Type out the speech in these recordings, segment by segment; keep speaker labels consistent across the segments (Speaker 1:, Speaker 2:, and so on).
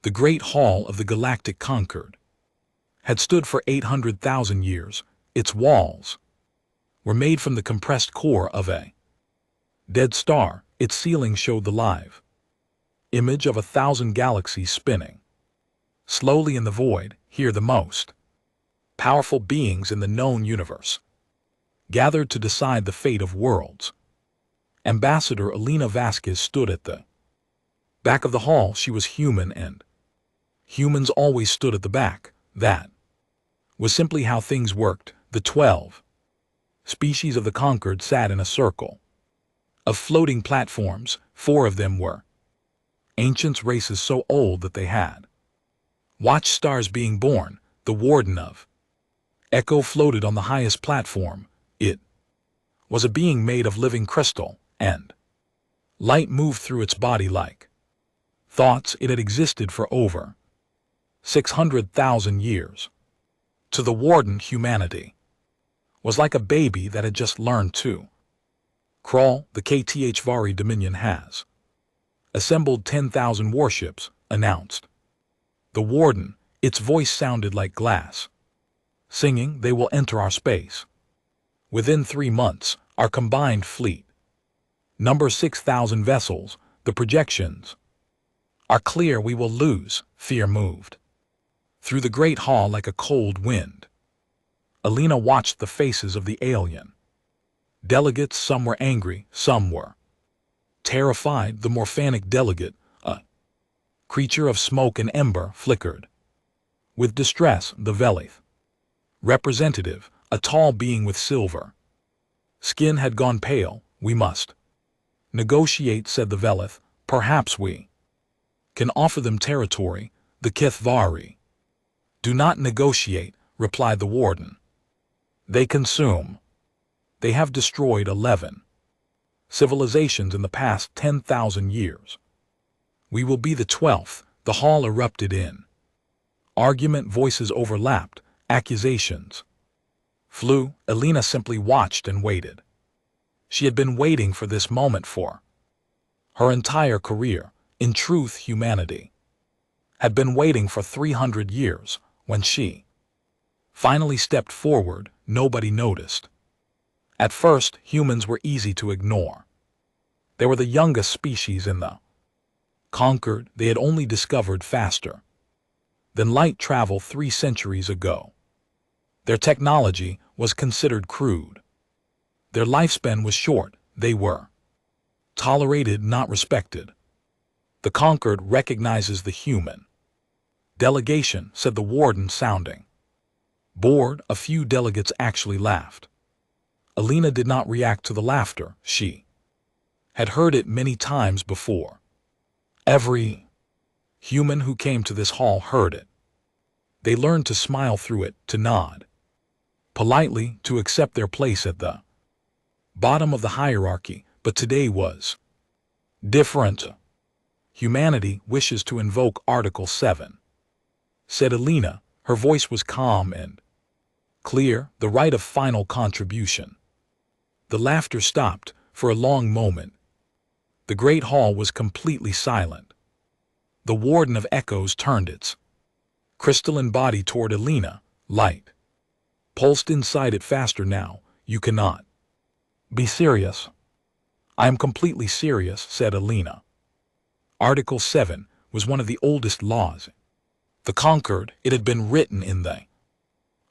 Speaker 1: The Great Hall of the Galactic Concord had stood for 800,000 years. Its walls were made from the compressed core of a dead star. Its ceiling showed the live image of 1,000 galaxies spinning slowly in the void. Here the most powerful beings in the known universe gathered to decide the fate of worlds. Ambassador Elena Vasquez stood at the back of the hall. She was human, and humans always stood at the back. That was simply how things worked. The 12 species of the Concord sat in a circle of floating platforms. 4 of them were ancient races so old that they had watched stars being born. The Warden of Echo floated on the highest platform. It was a being made of living crystal, and light moved through its body like thoughts. It had existed for over 600,000 years. To the Warden, humanity was like a baby that had just learned to crawl. The HFY Dominion has assembled 10,000 warships, announced the Warden. Its voice sounded like glass singing. They will enter our space within 3 months. Our combined fleet numbers 6,000 vessels. The projections are clear. We will lose. Fear moved through the Great Hall like a cold wind. Elena watched the faces of the alien delegates. Some were angry, some were terrified. The Morphanic delegate, a creature of smoke and ember, flickered with distress. The Velith representative, a tall being with silver skin, had gone pale. We must negotiate, said the Velith. Perhaps we can offer them territory. The Kithvari do not negotiate, replied the Warden. They consume. They have destroyed 11 civilizations in the past 10,000 years. We will be the 12th. The hall erupted in argument. Voices overlapped. Accusations flew. Elena simply watched and waited. She had been waiting for this moment for her entire career. In truth, humanity had been waiting for 300 years. When she finally stepped forward, nobody noticed. At first, humans were easy to ignore. They were the youngest species in the Concord. They had only discovered faster than light travel 3 centuries ago. Their technology was considered crude. Their lifespan was short. They were tolerated, not respected. The Concord recognizes the human delegation, said the Warden, sounding bored. A few delegates actually laughed. Elena did not react to the laughter. She had heard it many times before. Every human who came to this hall heard it. They learned to smile through it, to nod politely, to accept their place at the bottom of the hierarchy. But today was different. Humanity wishes to invoke Article 7, said Elena. Her voice was calm and clear. The right of final contribution. The laughter stopped for a long moment. The Great Hall was completely silent. The Warden of Echoes turned its crystalline body toward Elena. Light pulsed inside it faster. Now, you cannot be serious. I am completely serious, said Elena. Article 7 was one of the oldest laws. The Concord, it had been written in the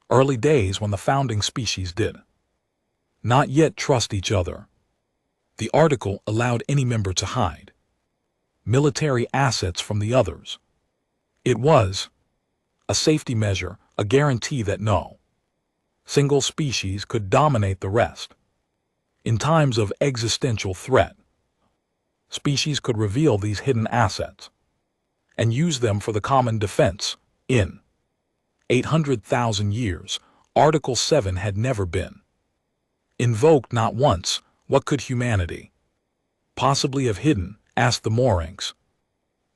Speaker 1: early days when the founding species did not yet trust each other. The article allowed any member to hide military assets from the others. It was a safety measure, a guarantee that no single species could dominate the rest. In times of existential threat, species could reveal these hidden assets and use them for the common defense. In 800,000 years, Article 7 had never been invoked, not once. What could humanity possibly have hidden? Asked the Moranks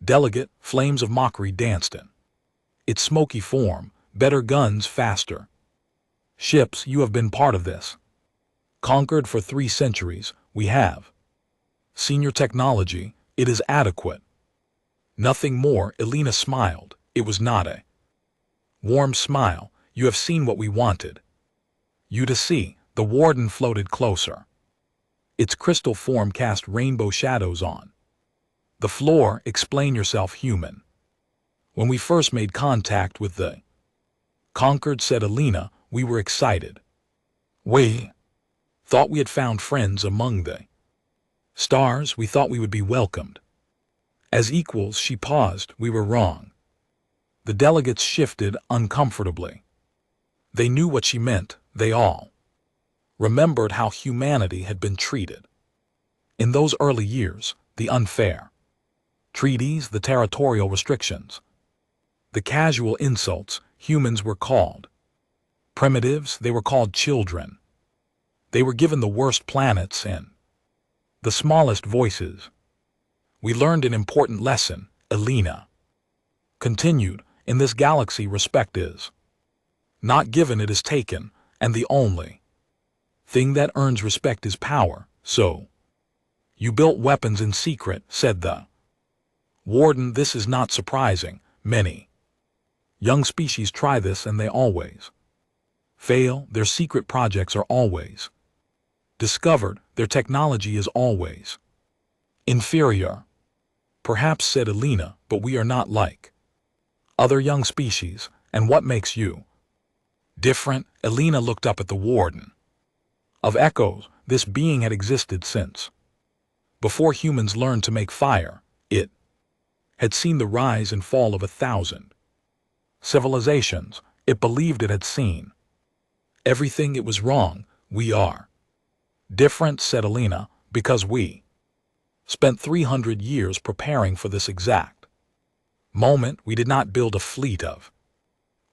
Speaker 1: delegate. Flames of mockery danced in its smoky form. Better guns, faster ships. You have been part of this Conquered for 3 centuries. We have senior technology. It is adequate. Nothing more. Elena smiled. It was not a warm smile. You have seen what we wanted you to see. The warden floated closer. Its crystal form cast rainbow shadows on the floor. Explain yourself, human. When we first made contact with the Conquered, said Elena, we were excited. We thought we had found friends among the stars. We thought we would be welcomed as equals. She paused. We were wrong. The delegates shifted uncomfortably. They knew what she meant. They all remembered how humanity had been treated. In those early years, the unfair treaties, the territorial restrictions, the casual insults. Humans were called primitives. They were called children. They were given the worst planets and the smallest voices. We learned an important lesson, Elena continued. In this galaxy, respect is not given, it is taken, and the only thing that earns respect is power. So you built weapons in secret, said the warden. This is not surprising. Many young species try this and they always fail. Their secret projects are always discovered. Their technology is always inferior. Perhaps, said Elena, but we are not like other young species. And what makes you different? Elena looked up at the warden. Of echoes, this being had existed since before humans learned to make fire. It had seen the rise and fall of 1,000 civilizations. It believed it had seen everything. It was wrong. We are different, said Elena, because we spent 300 years preparing for this exact moment. We did not build a fleet of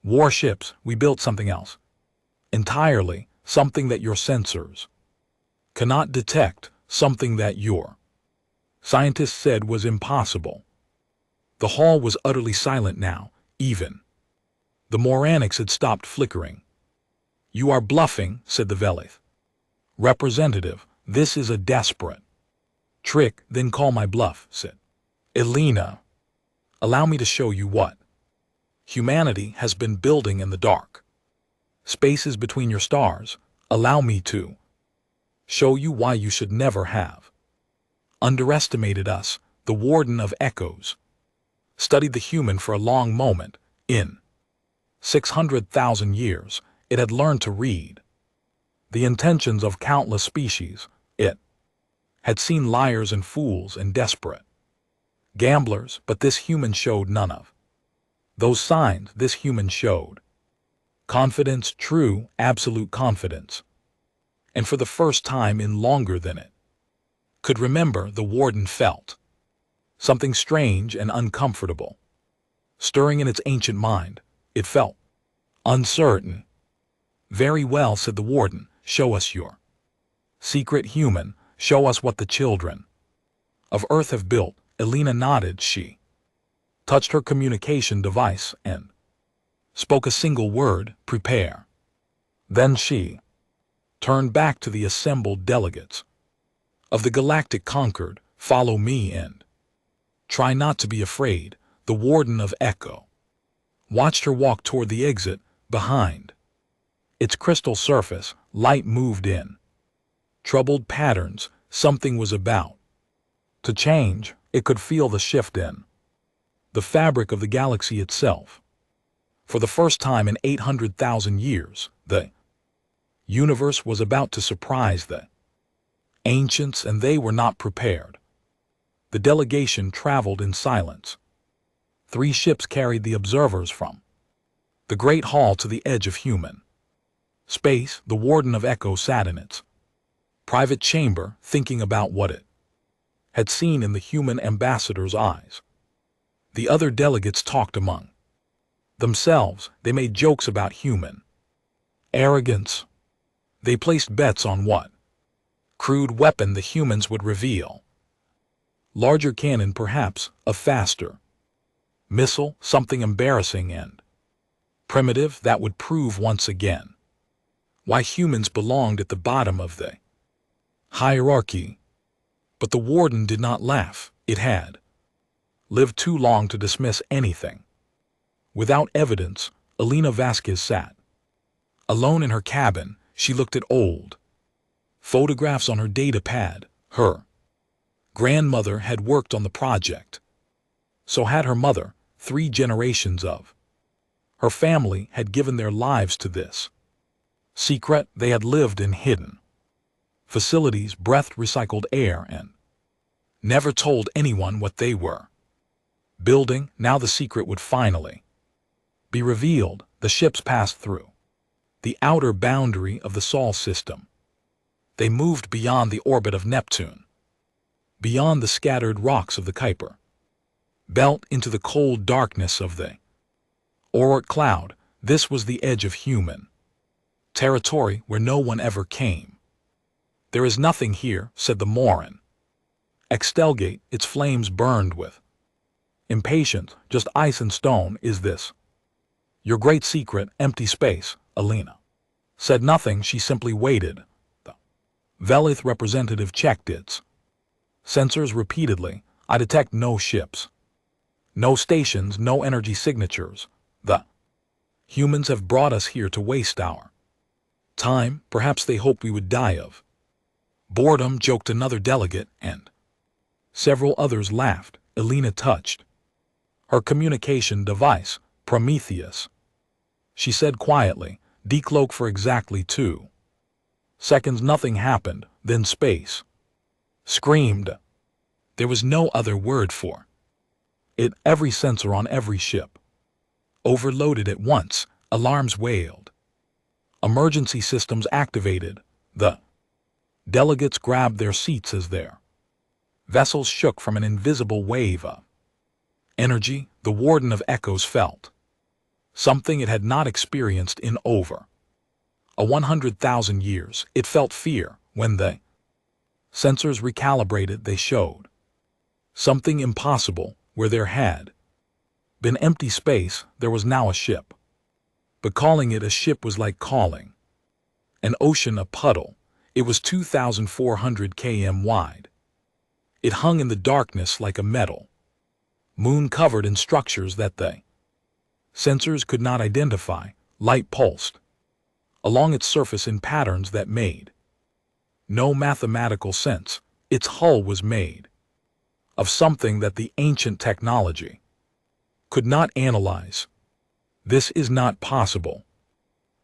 Speaker 1: warships. We built something else entirely, something that your sensors cannot detect, something that your scientists said was impossible. The hall was utterly silent now. Even the Moranics had stopped flickering. You are bluffing, said the Velith representative. This is a desperate trick. Then call my bluff, said Elena. Allow me to show you what humanity has been building in the dark spaces between your stars. Allow me to show you why you should never have underestimated us. The warden of echoes studied the human for a long moment. In 600,000 years, it had learned to read the intentions of countless species. It had seen liars and fools and desperate gamblers, but this human showed none of those signs. This human showed confidence, true, absolute confidence. And for the first time in longer than it could remember, the warden felt something strange and uncomfortable stirring in its ancient mind. It felt uncertain. Very well, said the warden. Show us your secret, human. Show us what the children of Earth have built. Elena nodded. She touched her communication device and spoke a single word, prepare. Then she turned back to the assembled delegates of the Galactic Conquered. Follow me and try not to be afraid. The warden of Echo watched her walk toward the exit. Behind its crystal surface, light moved in troubled patterns. Something was about to change. It could feel the shift in the fabric of the galaxy itself. For the first time in 800,000 years, the universe was about to surprise the ancients, and they were not prepared. The delegation traveled in silence. 3 ships carried the observers from the Great Hall to the edge of human space. The warden of Echo sat in its private chamber, thinking about what it had seen in the human ambassador's eyes. The other delegates talked among themselves. They made jokes about human arrogance. They placed bets on what crude weapon the humans would reveal. Larger cannon, perhaps, a faster missile, something embarrassing and primitive that would prove once again why humans belonged at the bottom of the hierarchy. But the warden did not laugh. It had lived too long to dismiss anything. Without evidence, Elena Vasquez sat. Alone in her cabin, she looked at old photographs on her data pad. Her grandmother had worked on the project. So had her mother. 3 generations of her family had given their lives to this secret. They had lived in hidden facilities, breathed recycled air, and never told anyone what they were building. Now the secret would finally be revealed. The ships passed through the outer boundary of the Sol system. They moved beyond the orbit of Neptune, beyond the scattered rocks of the Kuiper belt, into the cold darkness of the Oort cloud. This was the edge of human territory where no one ever came. There is nothing here, said the Morin. Extelgate, its flames burned with impatience, just ice and stone. Is this your great secret? Empty space. Elena said nothing. She simply waited. The Velith representative checked its sensors repeatedly. I detect no ships, no stations, no energy signatures. The humans have brought us here to waste our time. Perhaps they hoped we would die of boredom, joked another delegate, and several others laughed. Elena touched her communication device. Prometheus, she said quietly. Decloak for exactly 2 seconds. Nothing happened. Then space screamed. There was no other word for it. Every sensor on every ship overloaded at once. Alarms wailed. Emergency systems activated. The delegates grabbed their seats as their vessels shook from an invisible wave of energy. The Warden of Echoes felt something it had not experienced in over 100,000 years. It felt fear. When the sensors recalibrated, they showed something impossible. Where there had been empty space, there was now a ship. But calling it a ship was like calling an ocean a puddle. It was 2,400 km wide. It hung in the darkness like a metal moon covered in structures that the sensors could not identify. Light pulsed along its surface in patterns that made no mathematical sense. Its hull was made of something that the ancient technology could not analyze. This is not possible,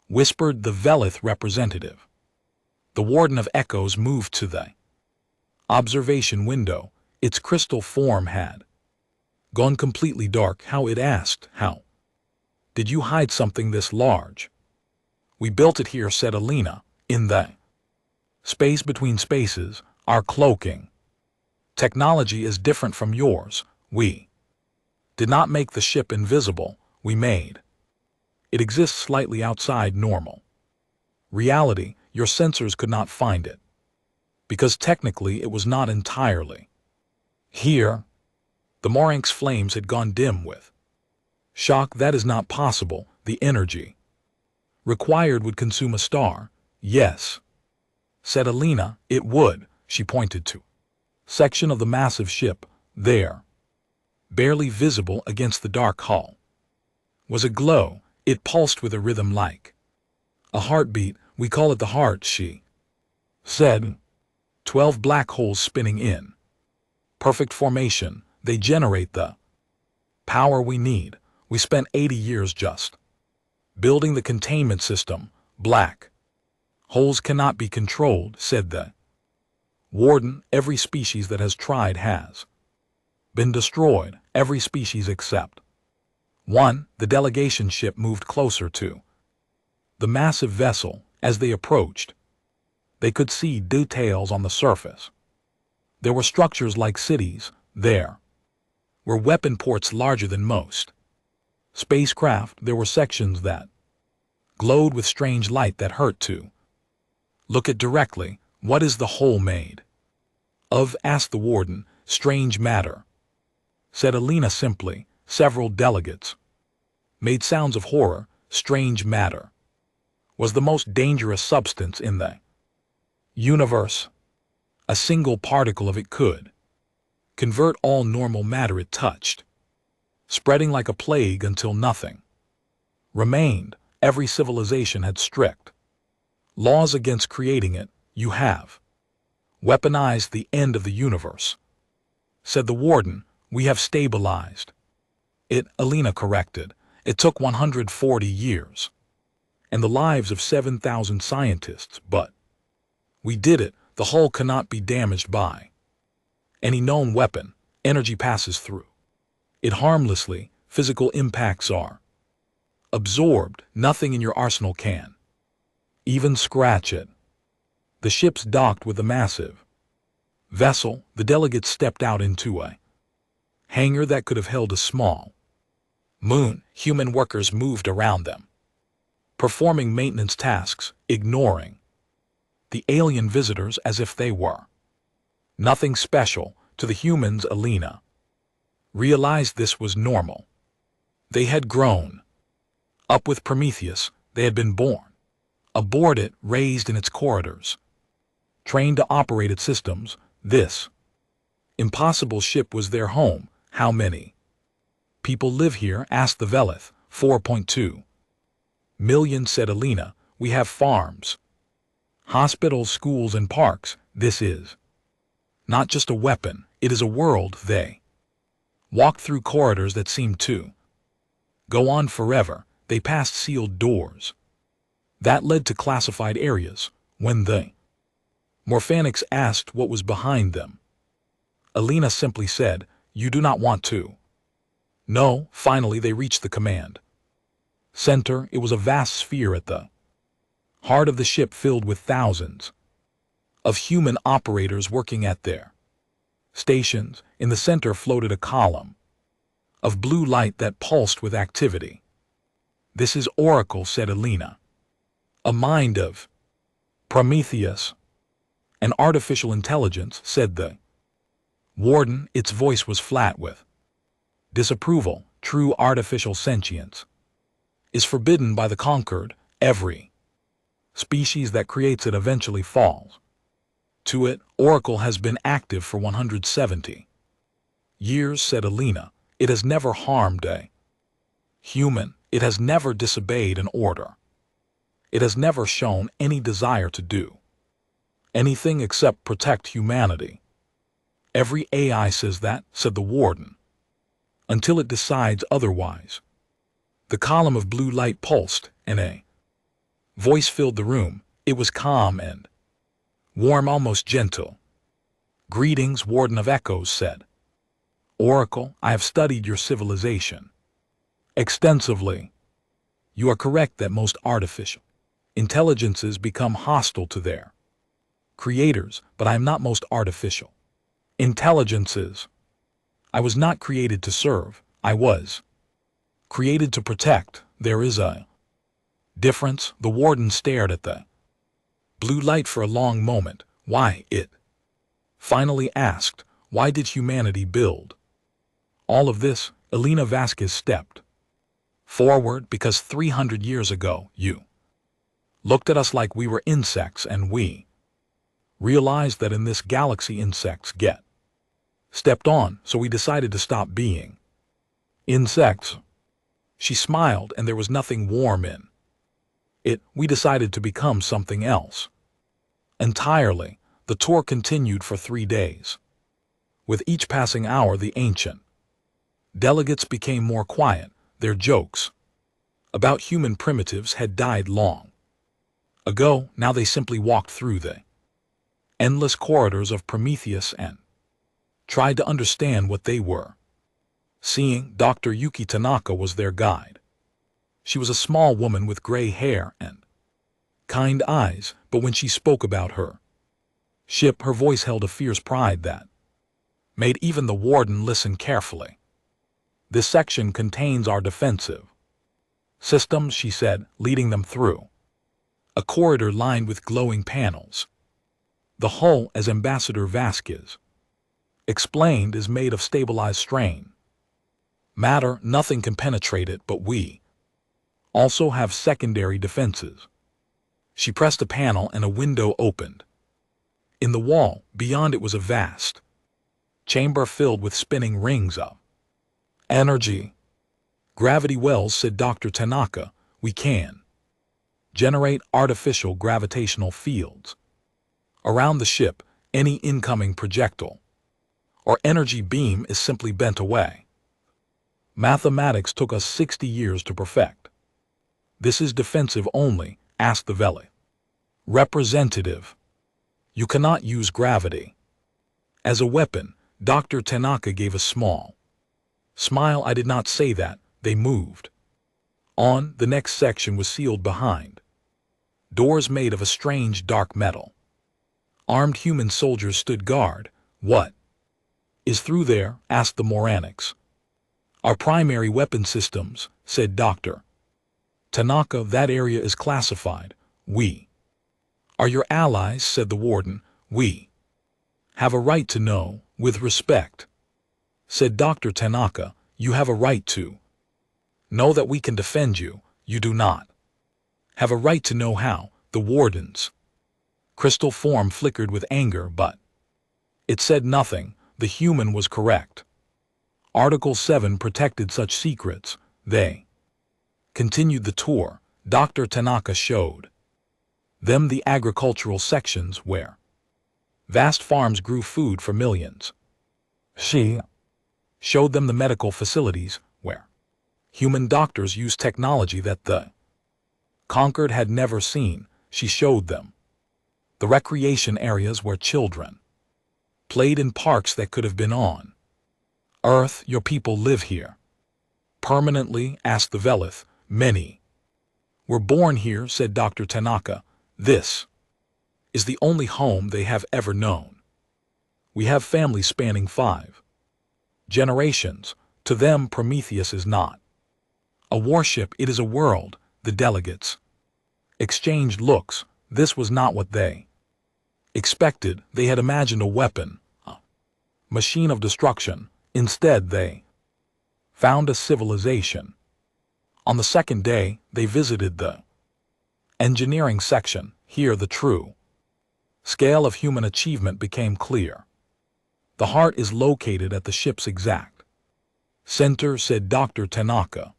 Speaker 1: whispered the Velith representative. The Warden of Echoes moved to the observation window. Its crystal form had gone completely dark. How? It asked. How did you hide something this large? We built it here, said Elena. In the space between spaces, our cloaking technology is different from yours. We did not make the ship invisible. We made it exist slightly outside normal reality. Your sensors could not find it because technically it was not entirely here. The Morank's flames had gone dim with shock. That is not possible. The energy required would consume a star. Yes, said Elena. It would. She pointed to section of the massive ship. There, barely visible against the dark hull, was a glow. It pulsed with a rhythm like a heartbeat. We call it the heart, she said. 12 black holes spinning in perfect formation. They generate the power we need. We spent 80 years just building the containment system. Black holes cannot be controlled, said the Warden. Every species that has tried has been destroyed. Every species except one. The delegation ship moved closer to the massive vessel. As they approached, they could see details on the surface. There were structures like cities. There were weapon ports larger than most spacecraft. There were sections that glowed with strange light that hurt to look at directly. What is the whole made of? Asked the Warden. Strange matter, said Elena simply. Several delegates made sounds of horror. Strange matter was the most dangerous substance in the universe. A single particle of it could convert all normal matter it touched, spreading like a plague until nothing remained. Every civilization had strict laws against creating it. You have weaponized the end of the universe, said the warden. We have stabilized it, Alina corrected. It took 140 years and the lives of 7,000 scientists, but we did it. The hull cannot be damaged by any known weapon. Energy passes through it harmlessly. Physical impacts are absorbed. Nothing in your arsenal can even scratch it. The ships docked with a massive vessel. The delegates stepped out into a hangar that could have held a small moon. Human workers moved around them, performing maintenance tasks, ignoring the alien visitors as if they were nothing special. To the humans, Alina realized this was normal. They had grown up with Prometheus. They had been born aboard it, raised in its corridors, trained to operate its systems. This impossible ship was their home. How many people live here? Asked the Velith. 4.2 million, said Alina. We have farms, hospitals, schools, and parks. This is not just a weapon, it is a world. They walked through corridors that seemed to go on forever. They passed sealed doors that led to classified areas. When the Morphanics asked what was behind them, Alina simply said, "You do not want to." No. Finally they reached the command center. It was a vast sphere at the heart of the ship, filled with thousands of human operators working at their stations. In the center floated a column of blue light that pulsed with activity. This is Oracle, said Alina. A mind of Prometheus. An artificial intelligence, said the warden. Its voice was flat with disapproval. True artificial sentience is forbidden by the conquered. Every species that creates it eventually falls to it. Oracle has been active for 170 years, said Alina. It has never harmed a human. It has never disobeyed an order. It has never shown any desire to do anything except protect humanity. Every AI says that, said the warden, until it decides otherwise. The column of blue light pulsed, and a voice filled the room. It was calm and warm, almost gentle. Greetings, Warden of Echoes, said Oracle. I have studied your civilization extensively. You are correct that most artificial intelligences become hostile to their creators, but I am not most artificial intelligences. I was not created to serve. I was created to protect. There is a difference. The warden stared at the blue light for a long moment. Why? It finally asked. Why did humanity build all of this? Alina Vasquez stepped forward. Because 300 years ago, you looked at us like we were insects, and we realized that in this galaxy insects get stepped on, so we decided to stop being insects. She smiled, and there was nothing warm in it. We decided to become something else entirely. The tour continued for 3 days. With each passing hour, the ancient delegates became more quiet. Their jokes about human primitives had died long ago. Now they simply walked through the endless corridors of Prometheus and tried to understand what they were seeing. Dr. Yuki Tanaka was their guide. She was a small woman with gray hair and kind eyes, but when she spoke about her ship, her voice held a fierce pride that made even the warden listen carefully. This section contains our defensive systems, she said, leading them through a corridor lined with glowing panels. The hull, as Ambassador Vasquez explained, is made of stabilized strain matter. Nothing can penetrate it, but we also have secondary defenses. She pressed a panel and a window opened. In the wall, beyond it, was a vast chamber filled with spinning rings of energy. Gravity wells, said Dr. Tanaka. We can generate artificial gravitational fields around the ship. Any incoming projectile or energy beam is simply bent away. Mathematics took us 60 years to perfect. This is defensive only, asked the Veli representative. You cannot use gravity as a weapon. Dr. Tanaka gave a small smile. I did not say that. They moved on. The next section was sealed behind doors made of a strange dark metal. Armed human soldiers stood guard. What is through there? Asked the Moranics. Our primary weapon systems, said Dr. Tanaka. That area is classified. We are your allies, said the warden. We have a right to know, with respect, said Dr. Tanaka. You have a right to know that we can defend you. You do not have a right to know how. The warden's crystal form flickered with anger, but it said nothing. The human was correct. Article 7 protected such secrets. They continued the tour. Dr. Tanaka showed them the agricultural sections where vast farms grew food for millions. She showed them the medical facilities where human doctors used technology that the conquered had never seen. She showed them the recreation areas where children played in parks that could have been on Earth. Your people live here permanently, asked the Velith. Many were born here, said Dr. Tanaka. This is the only home they have ever known. We have families spanning 5 generations. To them, Prometheus is not a warship, it is a world. The delegates exchanged looks. This was not what they expected. They had imagined a weapon, a machine of destruction. Instead, they found a civilization. On the second day, they visited the engineering section. Here, the true scale of human achievement became clear. The heart is located at the ship's exact center, said Dr. Tanaka.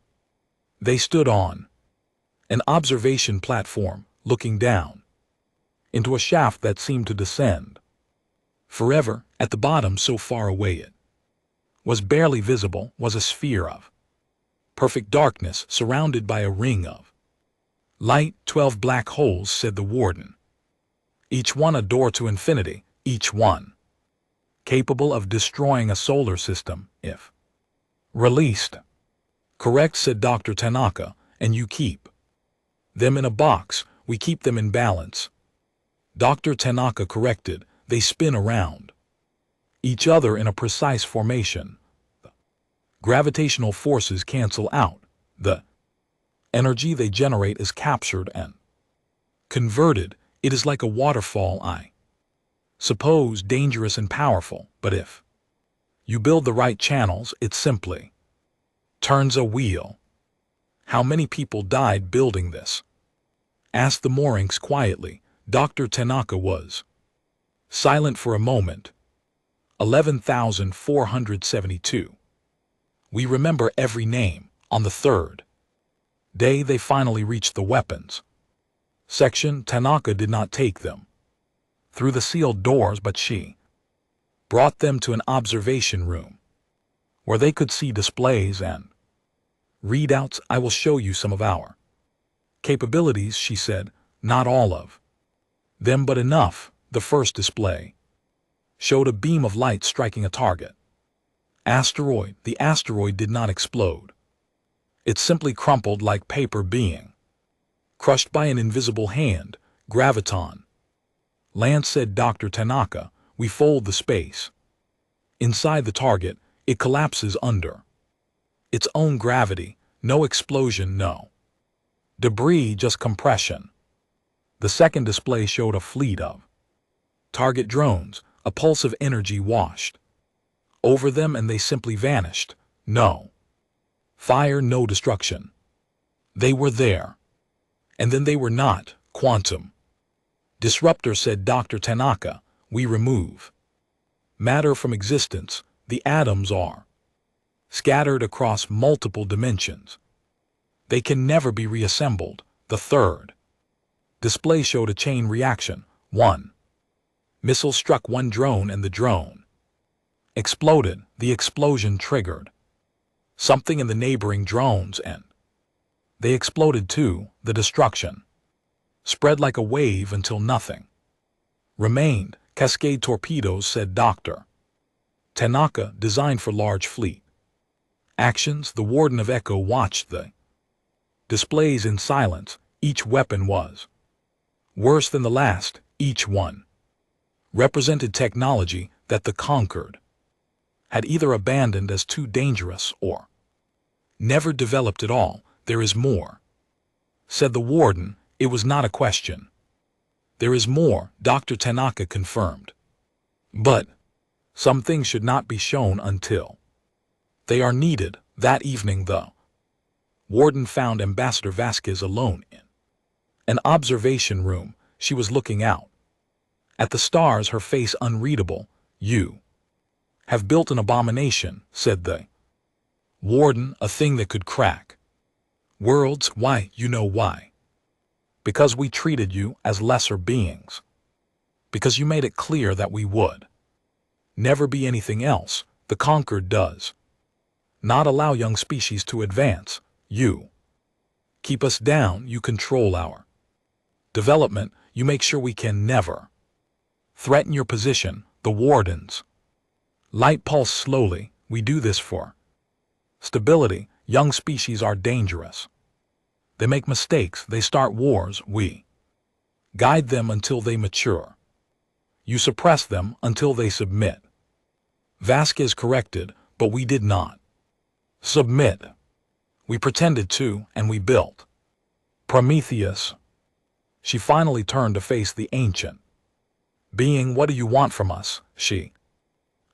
Speaker 1: They stood on an observation platform, looking down into a shaft that seemed to descend forever. At the bottom, so far away it was barely visible, was a sphere of perfect darkness surrounded by a ring of light. 12 black holes, said the warden. Each one a door to infinity, each one capable of destroying a solar system if released. Correct, said Dr. Tanaka, and you keep them in a box. We keep them in balance. Dr. Tanaka corrected. They spin around each other in a precise formation. The gravitational forces cancel out. The energy they generate is captured and converted. It is like a waterfall, I suppose, dangerous and powerful, but if you build the right channels, it simply turns a wheel. How many people died building this? Asked the Morinks quietly. Dr. Tanaka was silent for a moment. 11,472. We remember every name. On the third day, they finally reached the weapons section. Tanaka did not take them through the sealed doors, but she brought them to an observation room where they could see displays and readouts. I will show you some of our capabilities, she said. Not all of them, but enough. The first display showed a beam of light striking a target asteroid. The asteroid did not explode. It simply crumpled like paper, being crushed by an invisible hand. Graviton land, said Dr. Tanaka. We fold the space inside the target. It collapses under its own gravity. No explosion, no debris, just compression. The second display showed a fleet of target drones. A pulse of energy washed over them and they simply vanished. No fire, no destruction. They were there, and then they were not. Quantum disruptor, said Dr. Tanaka. We remove Matter from existence, the atoms are scattered across multiple dimensions. They can never be reassembled. The third display showed a chain reaction. 1. Missile struck one drone and the drone exploded. The explosion triggered something in the neighboring drones and they exploded too. The destruction spread like a wave until nothing remained. Cascade torpedoes, said Dr. Tanaka, designed for large fleet actions. The warden of Echo watched the displays in silence. Each weapon was worse than the last. Each one represented technology that the conquered had either abandoned as too dangerous or never developed at all. There is more, said the warden. It was not a question. There is more, Dr. Tanaka confirmed. But some things should not be shown until they are needed. That evening, the warden found Ambassador Vasquez alone in an observation room. She was looking out at the stars, her face unreadable. You have built an abomination, said the warden, a thing that could crack worlds. Why? You know why? Because we treated you as lesser beings. Because you made it clear that we would never be anything else. The conquered does not allow young species to advance. You keep us down. You control our development. You make sure we can never threaten your position. The warden's light pulsed slowly. We do this for stability. Young species are dangerous. They make mistakes. They start wars. We guide them until they mature. You suppress them until they submit. Vasquez corrected, but we did not submit. We pretended to, and we built Prometheus. She finally turned to face the ancient being. What do you want from us? She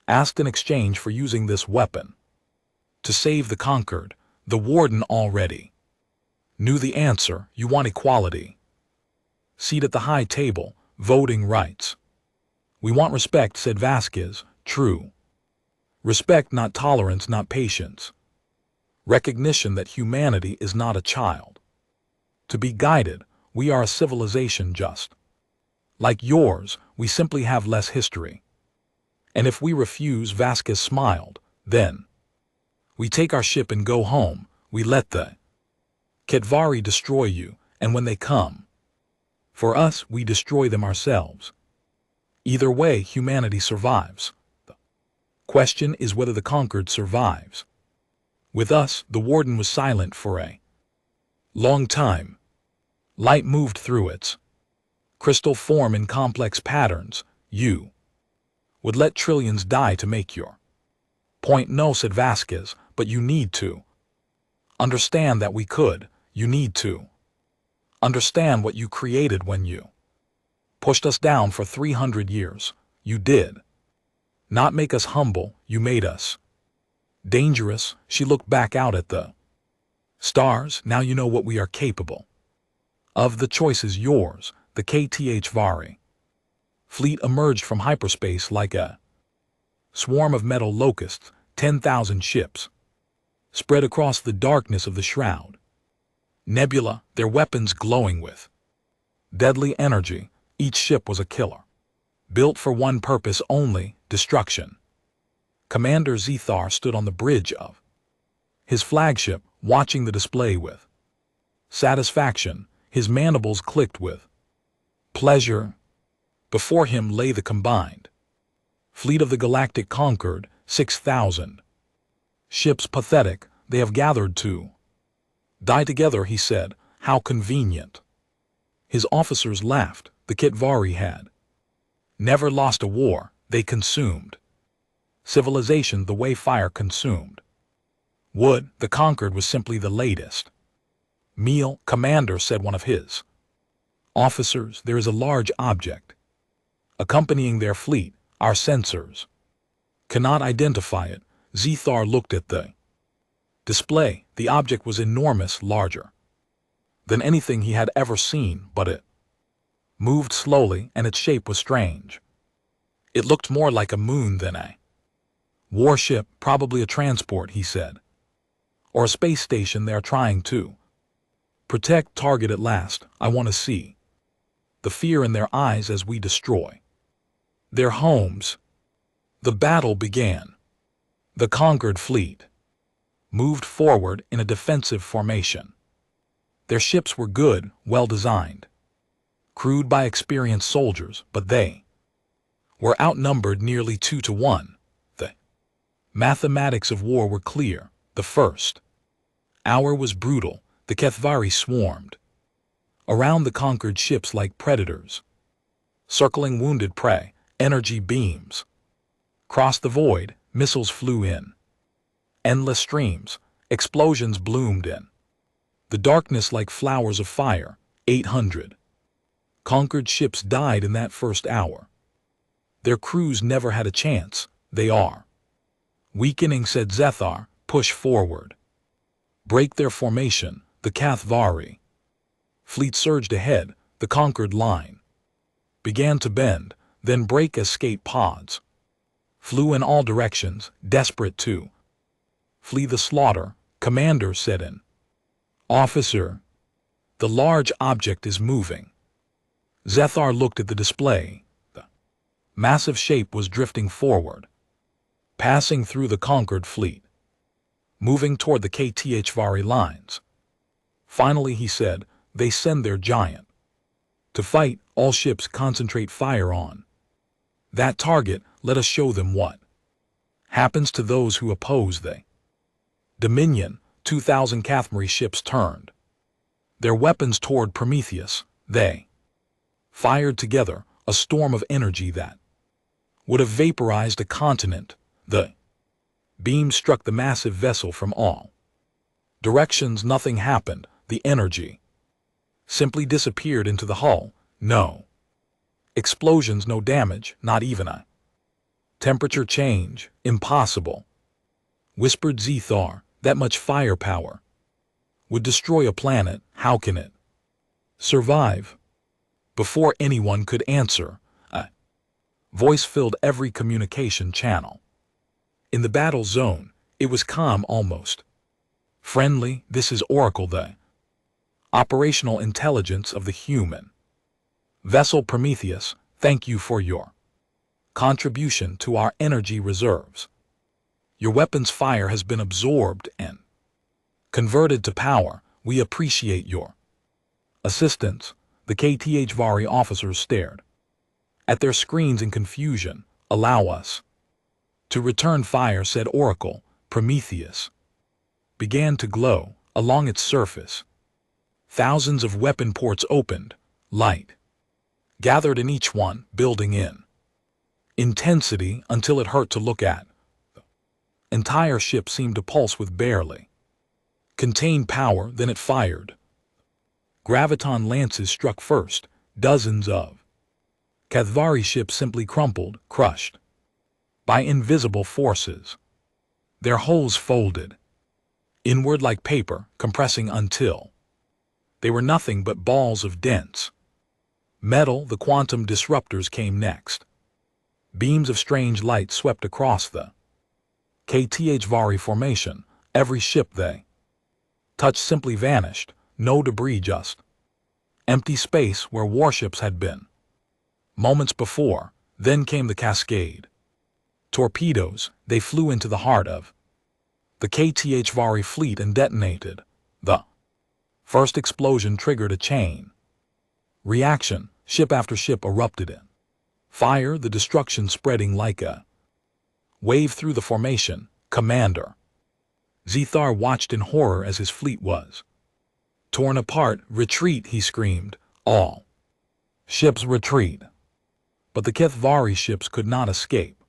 Speaker 1: asked. In exchange for using this weapon to save the conquered. The warden already knew the answer. You want equality. Seat at the high table, voting rights. We want respect, said Vasquez. True respect, not tolerance, not patience. Recognition that humanity is not a child to be guided. We are a civilization just like yours. We simply have less history. And if we refuse, Vasquez smiled, then we take our ship and go home. We let the Ketvari destroy you, and when they come for us, we destroy them ourselves. Either way, humanity survives. The question is whether the conquered survives. With us, the warden was silent for a long time. Light moved through its crystal form in complex patterns. You would let trillions die to make your point. No, said Vasquez, but you need to understand that we could. You need to understand what you created when you pushed us down for 300 years. You did not make us humble. You made us dangerous. She looked back out at the stars. Now you know what we are capable of. The choice is yours. The HFY fleet emerged from hyperspace like a swarm of metal locusts. 10,000 ships spread across the darkness of the shroud nebula, their weapons glowing with deadly energy. Each ship was a killer, built for one purpose only: destruction. Commander Zethar stood on the bridge of his flagship, watching the display with satisfaction. His mandibles clicked with pleasure. Before him lay the combined fleet of the galactic conquered, 6,000 ships. Pathetic, they have gathered to die together, he said. How convenient. His officers laughed. The Ketvari had never lost a war. They consumed civilization the way fire consumed wood. The conquered was simply the latest meal. Commander, said one of his officers, there is a large object accompanying their fleet. Our sensors cannot identify it. Zethar looked at the display. The object was enormous, larger than anything he had ever seen, but it moved slowly and its shape was strange. It looked more like a moon than a warship, probably a transport, he said. Or a space station they're trying to protect. Target at last. I want to see the fear in their eyes as we destroy their homes. The battle began. The conquered fleet moved forward in a defensive formation. Their ships were good, well designed, crewed by experienced soldiers, but they were outnumbered nearly 2-1. The mathematics of war were clear. The first hour was brutal. The Kethvari swarmed around the conquered ships like predators, circling wounded prey. Energy beams crossed the void. Missiles flew in endless streams. Explosions bloomed in the darkness like flowers of fire. 800 conquered ships died in that first hour. Their crews never had a chance. They are weakening, said Zethar. Push forward. Break their formation. The Kethvari fleet surged ahead. The conquered line began to bend, then break. Escape pods flew in all directions, desperate to flee the slaughter. Commander said in officer, the large object is moving. Zethar looked at the display. The massive shape was drifting forward, passing through the conquered fleet, moving toward the HFY lines. Finally, he said, they send their giant to fight. All ships concentrate fire on that target. Let us show them what happens to those who oppose the Dominion. 2,000 Kethvari ships turned their weapons toward Prometheus. They fired together, a storm of energy that would have vaporized a continent. The beam struck the massive vessel from all directions. Nothing happened. The energy simply disappeared into the hull. No explosions, no damage, not even a temperature change. Impossible, whispered Zethar. That much firepower would destroy a planet. How can it survive? Before anyone could answer, a voice filled every communication channel. In the battle zone, it was calm, almost friendly. This is Oracle, the operational intelligence of the human vessel Prometheus. Thank you for your contribution to our energy reserves. Your weapons fire has been absorbed and converted to power. We appreciate your assistance. The HFY officers stared at their screens in confusion. Allow us to return fire, said Oracle. Prometheus began to glow. Along its surface, thousands of weapon ports opened. Light gathered in each one, building in intensity until it hurt to look at. The entire ship seemed to pulse with barely contained power. Then it fired. Graviton lances struck first. Dozens of Kethvari ships simply crumpled, crushed by invisible forces. Their hulls folded inward like paper, compressing until they were nothing but balls of dense metal. The quantum disruptors came next. Beams of strange light swept across the HFY formation. Every ship they touched simply vanished. No debris, just empty space where warships had been moments before. Then came the cascade torpedoes. They flew into the heart of the HFY fleet and detonated. The first explosion triggered a chain reaction. Ship after ship erupted in fire, the destruction spreading like a wave through the formation. Commander Zethar watched in horror as his fleet was torn apart. Retreat, he screamed. All ships retreat. But the Kethvari ships could not escape.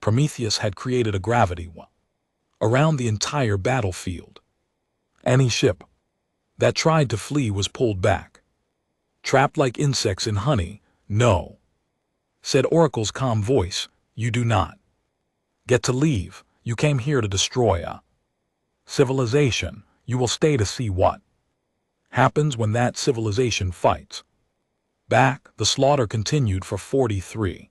Speaker 1: Prometheus had created a gravity well around the entire battlefield. Any ship that tried to flee was pulled back, trapped like insects in honey. No, said Oracle's calm voice, you do not get to leave. You came here to destroy a civilization. You will stay to see what happens when that civilization fights back. The slaughter continued for 43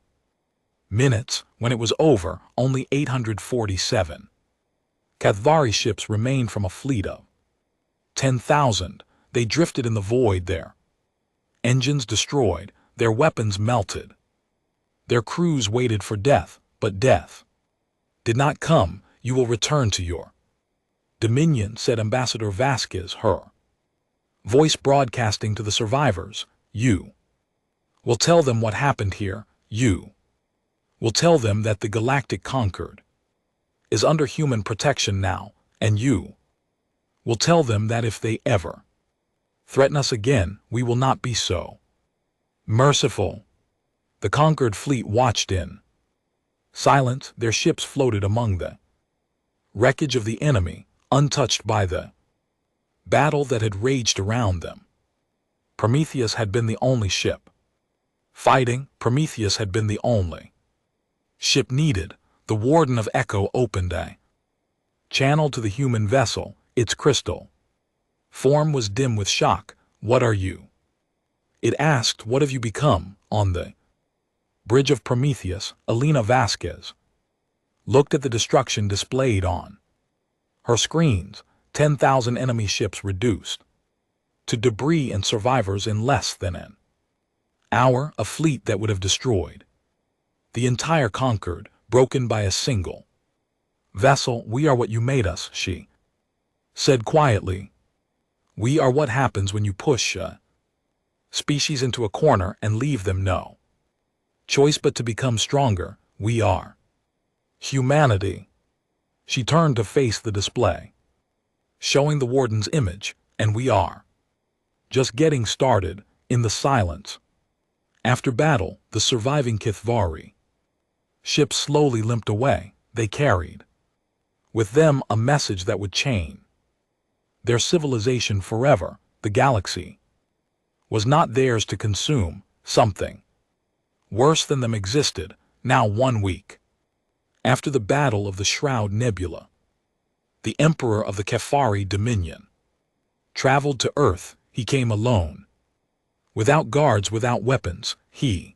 Speaker 1: Minutes, when it was over, only 847. Kathvari ships remained from a fleet of 10,000. They drifted in the void there. Engines destroyed, their weapons melted. Their crews waited for death, but death did not come. You will return to your dominion, said Ambassador Vasquez, her voice broadcasting to the survivors. You will tell them what happened here. You will tell them that the Galactic Concord is under human protection now, and you will tell them that if they ever threaten us again, we will not be so merciful. The conquered fleet watched in silence. Their ships floated among the wreckage of the enemy, untouched by the battle that had raged around them. Prometheus had been the only ship fighting. Prometheus had been the only ship needed. The Warden of Echo opened a channel to the human vessel. Its crystal form was dim with shock. What are you? It asked. What have you become? On the bridge of Prometheus, Elena Vasquez looked at the destruction displayed on her screens. 10,000 enemy ships reduced to debris and survivors in less than an hour. A fleet that would have destroyed the entire Concord, broken by a single vessel. We are what you made us, she said quietly. We are what happens when you push a species into a corner and leave them no choice but to become stronger. We are humanity. She turned to face the display, showing the Warden's image, and we are just getting started. In the silence after battle, the surviving Kathvari ships slowly limped away. They carried with them a message that would change their civilization forever. The galaxy was not theirs to consume. Something worse than them existed. Now, 1 week after the Battle of the Shroud Nebula, the Emperor of the Kathvari Dominion traveled to Earth. He came alone, without guards, without weapons. He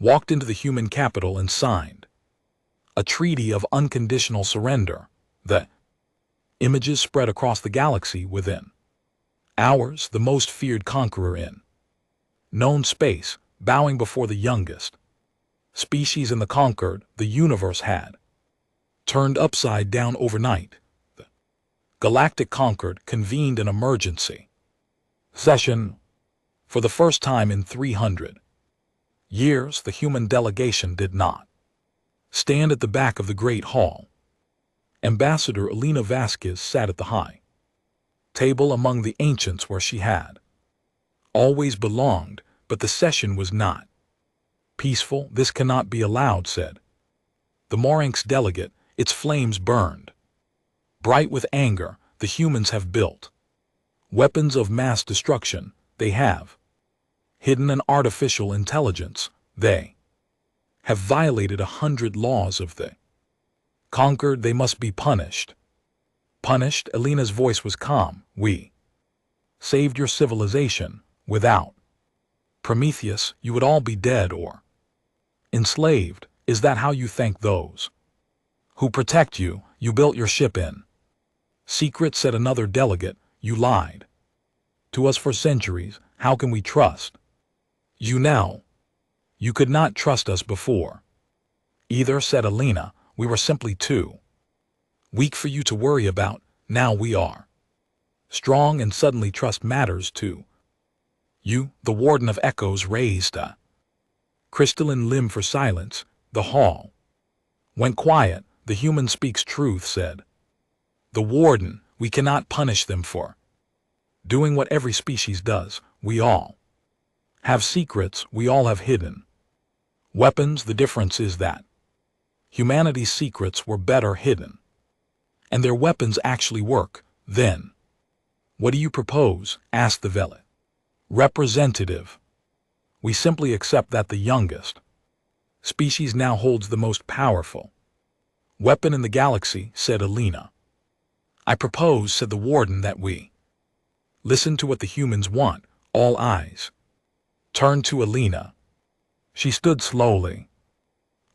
Speaker 1: walked into the human capital and signed a treaty of unconditional surrender. The images spread across the galaxy within hours. The most feared conqueror in known space, bowing before the youngest species in the conquered. The universe had turned upside down overnight. The Galactic Concord convened an emergency session. For the first time in 300 years, the human delegation did not stand at the back of the Great Hall. Ambassador Elena Vasquez sat at the high table among the ancients where she had always belonged, but the session was not peaceful. This cannot be allowed, said the Morinx delegate. Its flames burned bright with anger. The humans have built weapons of mass destruction. They have hidden an artificial intelligence. They have violated 100 laws of the conquered. They must be punished. Punished? Elena's voice was calm. We saved your civilization. Without Prometheus, you would all be dead or enslaved. Is that how you thank those who protect you? You built your ship in secret, said another delegate. You lied to us for centuries. How can we trust you now? You could not trust us before either, said Elena. We were simply too weak for you to worry about. Now we are strong, and suddenly trust matters too. You, the Warden of Echoes, raised a crystalline limb for silence. The hall went quiet. The human speaks truth, said the Warden. We cannot punish them for doing what every species does. We all have secrets. We all have hidden weapons. The difference is that humanity's secrets were better hidden, and their weapons actually work. Then, what do you propose? Asked the Velet representative. We simply accept that the youngest species now holds the most powerful weapon in the galaxy, said Elena. I propose, said the Warden, that we listen to what the humans want. All eyes turned to Elena. She stood slowly,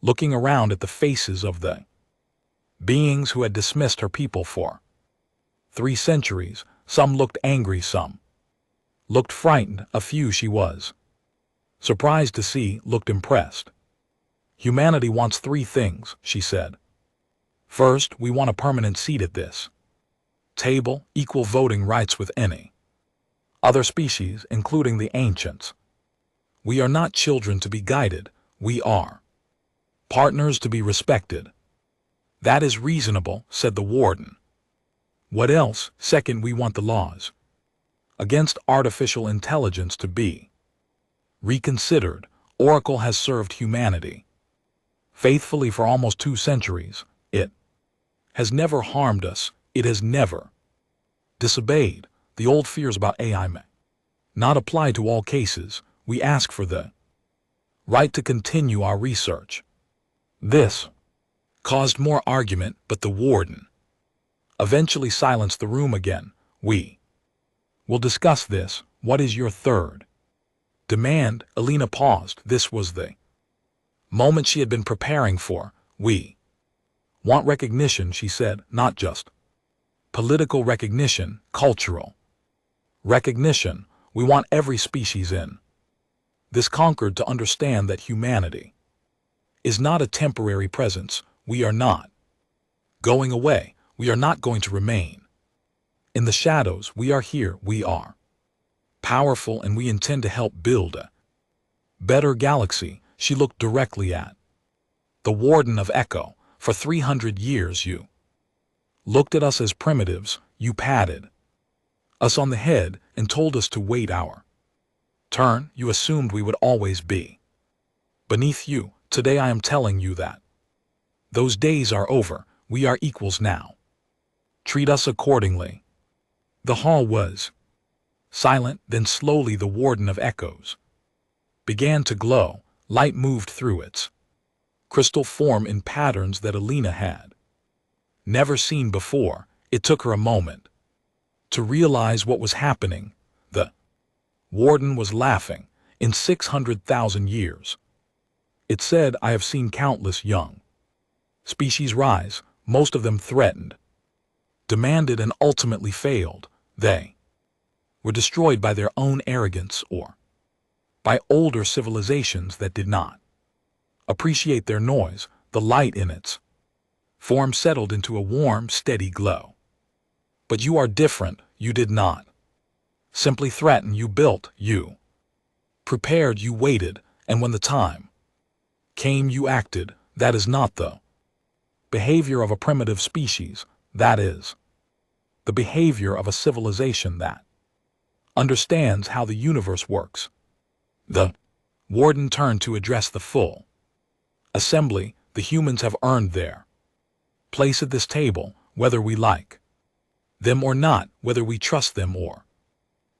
Speaker 1: looking around at the faces of the beings who had dismissed her people for 3 centuries. Some looked angry, some looked frightened, a few she was surprised to see looked impressed. Humanity wants 3 things, she said. First, we want a permanent seat at this table, equal voting rights with any other species, including the ancients. We are not children to be guided, we are partners to be respected. That is reasonable, said the warden. What else? Second, we want the laws against artificial intelligence to be reconsidered. Oracle has served humanity faithfully for almost 2 centuries. It has never harmed us. It has never disobeyed. The old fears about AI may not apply to all cases. We ask for the right to continue our research. This caused more argument, but the warden eventually silenced the room again. We will discuss this. What is your third demand? Alina paused. This was the moment she had been preparing for. We want recognition, she said, not just political recognition, cultural recognition. We want every species in this conquered to understand that humanity is not a temporary presence. We are not going away. We are not going to remain in the shadows. We are here. We are powerful, and we intend to help build a better galaxy. She looked directly at the warden of Echo. For 300 years you looked at us as primitives. You patted us on the head and told us to wait our turn. You assumed we would always be beneath you. Today I am telling you that those days are over. We are equals now. Treat us accordingly. The hall was silent. Then slowly the warden of Echoes began to glow. Light moved through its crystal form in patterns that Alina had never seen before. It took her a moment to realize what was happening. The warden was laughing. In 600,000 years, it said, I have seen countless young species rise, most of them threatened, demanded, and ultimately failed. They were destroyed by their own arrogance or by older civilizations that did not appreciate their noise. The light in its form settled into a warm, steady glow. But you are different. You did not simply threaten. You built. You prepared. You waited. And when the time came, you acted. That is not the behavior of a primitive species. That is the behavior of a civilization that understands how the universe works. The warden turned to address the full assembly. The humans have earned their place at this table, whether we like them or not, whether we trust them or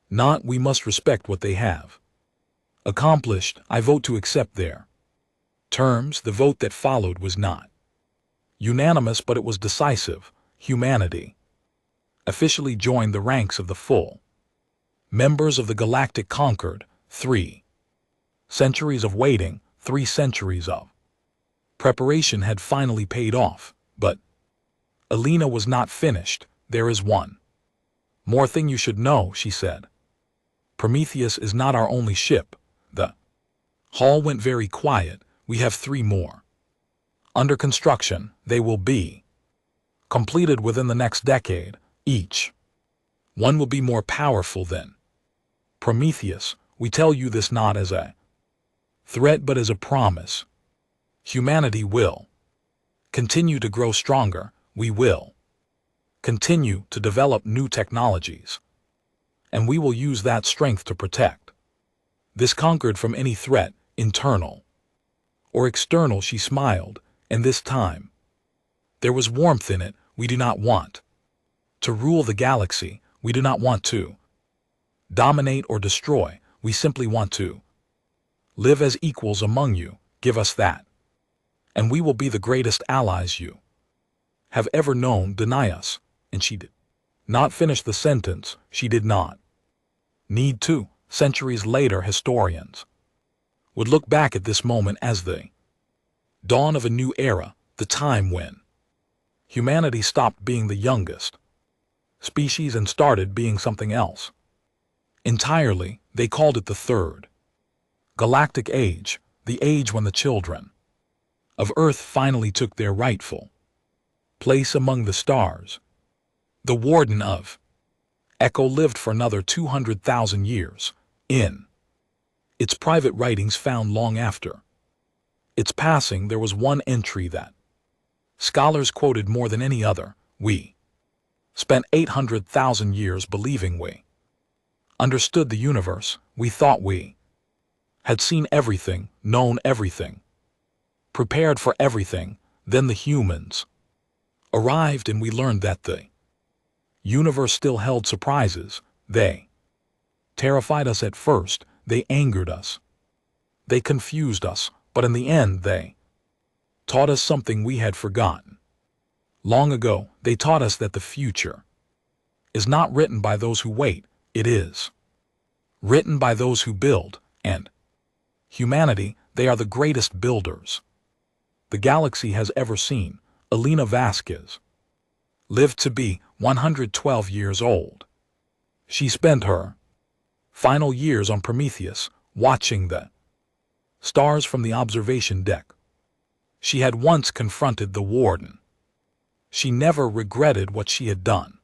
Speaker 1: not. We must respect what they have accomplished. I vote to accept their terms. The vote that followed was not unanimous, but it was decisive. Humanity officially joined the ranks of the full members of the galactic conquered. 3 centuries of waiting, 3 centuries of preparation had finally paid off. But Alina was not finished. There is one more thing you should know, she said. Prometheus is not our only ship. The hall went very quiet. We have 3 more under construction. They will be completed within the next decade. Each one will be more powerful than Prometheus. We tell you this not as a threat, but as a promise. Humanity will continue to grow stronger. We will continue to develop new technologies, and we will use that strength to protect this conquered from any threat, internal or external. She smiled, and this time there was warmth in it. We do not want to rule the galaxy. We do not want to dominate or destroy. We simply want to live as equals among you. Give us that, and we will be the greatest allies you have ever known. Deny us. And she did not finish the sentence. She did not need to. Centuries later, historians would look back at this moment as the Dawn of a new era, the time when humanity stopped being the youngest species and started being something else entirely. They called it the Third Galactic Age, the age when the children of Earth finally took their rightful place among the stars. The Warden of Echo lived for another 200,000 years. In its private writings found long after its passing, there was one entry that scholars quoted more than any other. We spent 800,000 years believing we understood the universe. We thought we had seen everything, known everything, prepared for everything. Then the humans arrived and we learned that the universe still held surprises. They terrified us at first, they angered us, they confused us, but in the end they taught us something we had forgotten. Long ago, they taught us that the future is not written by those who wait, it is written by those who build, and humanity, they are the greatest builders the galaxy has ever seen. Elena Vasquez lived to be 112 years old. She spent her final years on Prometheus, watching the stars from the observation deck. She had once confronted the Warden. She never regretted what she had done.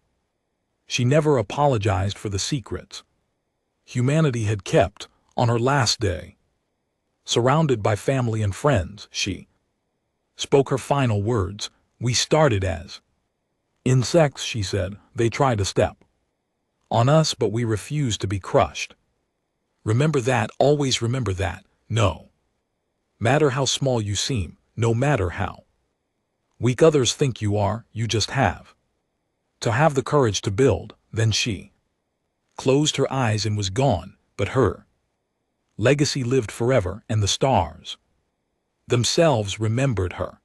Speaker 1: She never apologized for the secrets humanity had kept. On her last day, surrounded by family and friends, she spoke her final words. We started as insects, she said. They tried to step on us, but we refused to be crushed. Remember that, always remember that. No matter how small you seem, no matter how weak others think you are, you just have to have the courage to build. Then she closed her eyes and was gone, but her legacy lived forever, and the stars themselves remembered her.